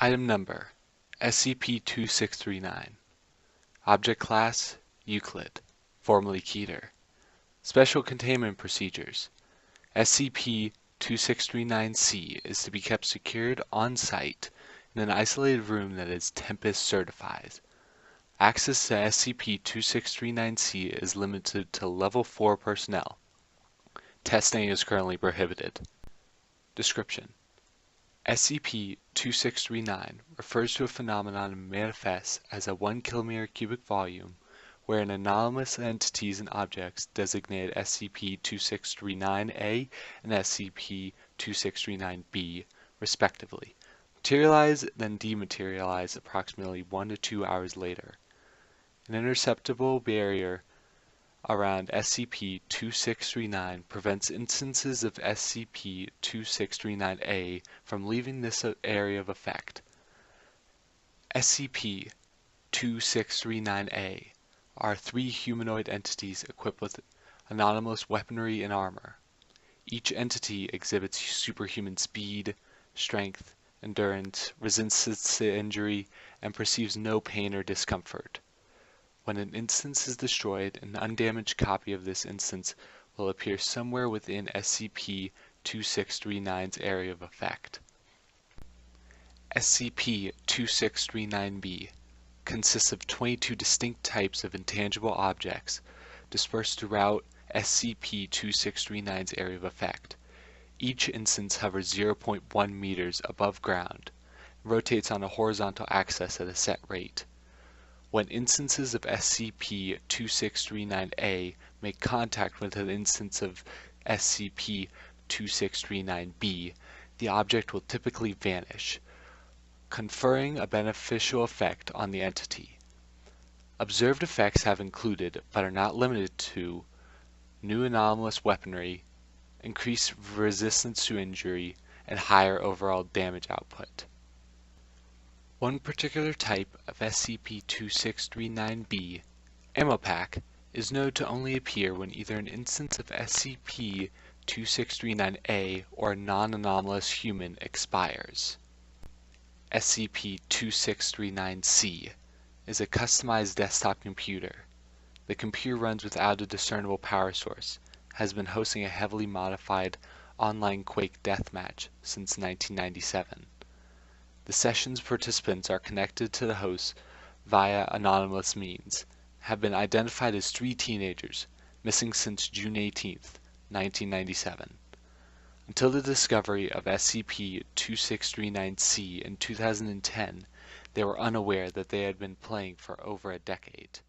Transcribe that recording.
Item Number SCP-2639 Object Class Euclid, formerly Keter. Special Containment Procedures SCP-2639-C is to be kept secured on-site in an isolated room that is Tempest certified. Access to SCP-2639-C is limited to Level 4 personnel. Testing is currently prohibited. Description: SCP-2639 refers to a phenomenon manifest as a 1 km cubic volume wherein anomalous entities and objects designated SCP-2639-A and SCP-2639-B, respectively, materialize then dematerialize approximately 1 to 2 hours later. An imperceptible barrier around SCP-2639 prevents instances of SCP-2639-A from leaving this area of effect. SCP-2639-A are 3 humanoid entities equipped with anomalous weaponry and armor. Each entity exhibits superhuman speed, strength, endurance, resistance to injury, and perceives no pain or discomfort. When an instance is destroyed, an undamaged copy of this instance will appear somewhere within SCP-2639's area of effect. SCP-2639-B consists of 22 distinct types of intangible objects dispersed throughout SCP-2639's area of effect. Each instance hovers 0.1 meters above ground and rotates on a horizontal axis at a set rate. When instances of SCP-2639-A make contact with an instance of SCP-2639-B, the object will typically vanish, conferring a beneficial effect on the entity. Observed effects have included, but are not limited to, new anomalous weaponry, increased resistance to injury, and higher overall damage output. One particular type of SCP-2639-B, Ammo Pack, is known to only appear when either an instance of SCP-2639-A or a non-anomalous human expires. SCP-2639-C is a customized desktop computer. The computer runs without a discernible power source, has been hosting a heavily modified online Quake deathmatch since 1997. The session's participants are connected to the host via anonymous means, have been identified as 3 teenagers, missing since June 18, 1997. Until the discovery of SCP-2639-C in 2010, they were unaware that they had been playing for over a decade.